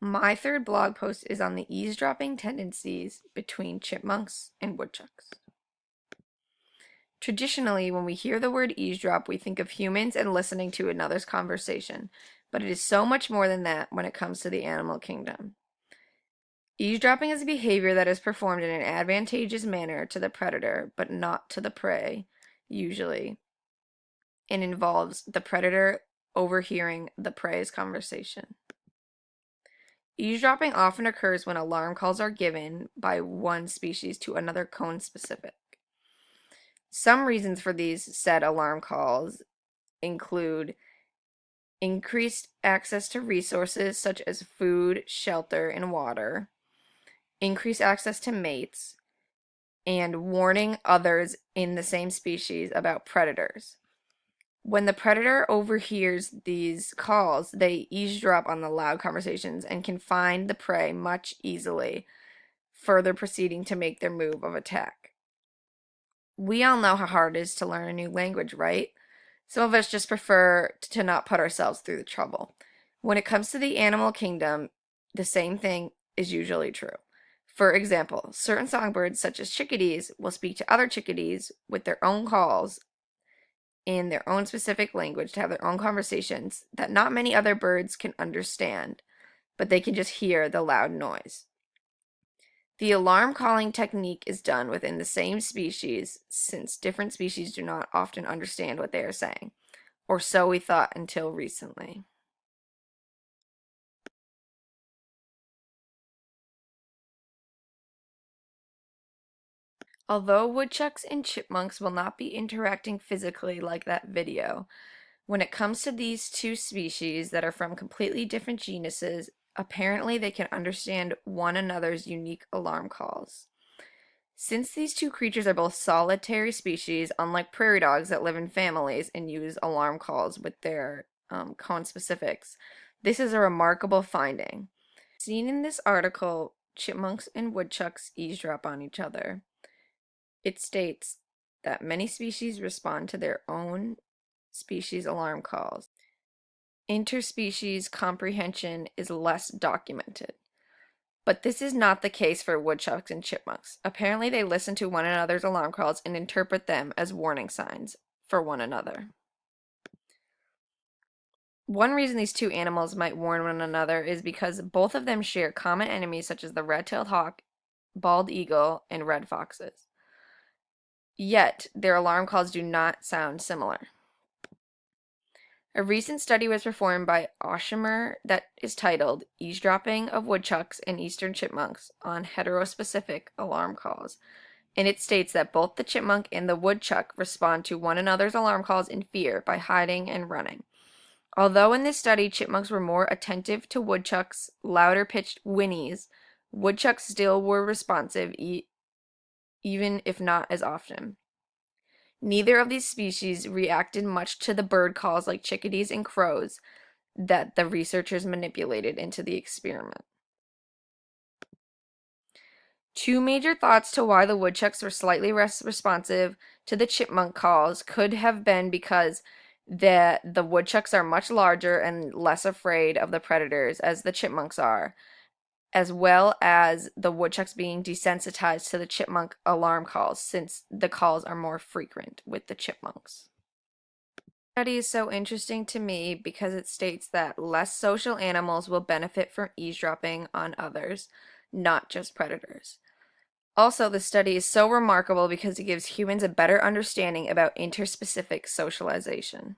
My third blog post is on the eavesdropping tendencies between chipmunks and woodchucks. Traditionally, when we hear the word eavesdrop, we think of humans and listening to another's conversation, but it is so much more than that when it comes to the animal kingdom. Eavesdropping is a behavior that is performed in an advantageous manner to the predator, but not to the prey, usually, and involves the predator overhearing the prey's conversation. Eavesdropping often occurs when alarm calls are given by one species to another conspecific. Some reasons for these said alarm calls include increased access to resources such as food, shelter, and water, increased access to mates, and warning others in the same species about predators. When the predator overhears these calls, they eavesdrop on the loud conversations and can find the prey much easily, further proceeding to make their move of attack. We all know how hard it is to learn a new language, right? Some of us just prefer to not put ourselves through the trouble. When it comes to the animal kingdom, the same thing is usually true. For example, certain songbirds, such as chickadees, will speak to other chickadees with their own calls in their own specific language to have their own conversations that not many other birds can understand, but they can just hear the loud noise. The alarm calling technique is done within the same species since different species do not often understand what they are saying, or so we thought until recently. Although woodchucks and chipmunks will not be interacting physically like that video, when it comes to these two species that are from completely different genuses, apparently they can understand one another's unique alarm calls. Since these two creatures are both solitary species, unlike prairie dogs that live in families and use alarm calls with their conspecifics, this is a remarkable finding. Seen in this article, chipmunks and woodchucks eavesdrop on each other. It states that many species respond to their own species alarm calls. Interspecies comprehension is less documented. But this is not the case for woodchucks and chipmunks. Apparently, they listen to one another's alarm calls and interpret them as warning signs for one another. One reason these two animals might warn one another is because both of them share common enemies such as the red-tailed hawk, bald eagle, and red foxes. Yet, their alarm calls do not sound similar. A recent study was performed by Oshimer that is titled Eavesdropping of Woodchucks and Eastern Chipmunks on Heterospecific Alarm Calls, and it states that both the chipmunk and the woodchuck respond to one another's alarm calls in fear by hiding and running. Although in this study chipmunks were more attentive to woodchucks' louder pitched whinnies, woodchucks still were responsive even if not as often. Neither of these species reacted much to the bird calls like chickadees and crows that the researchers manipulated into the experiment. Two major thoughts to why the woodchucks were slightly less responsive to the chipmunk calls could have been because the woodchucks are much larger and less afraid of the predators as the chipmunks are, as well as the woodchucks being desensitized to the chipmunk alarm calls since the calls are more frequent with the chipmunks. This study is so interesting to me because it states that less social animals will benefit from eavesdropping on others, not just predators. Also, the study is so remarkable because it gives humans a better understanding about interspecific socialization.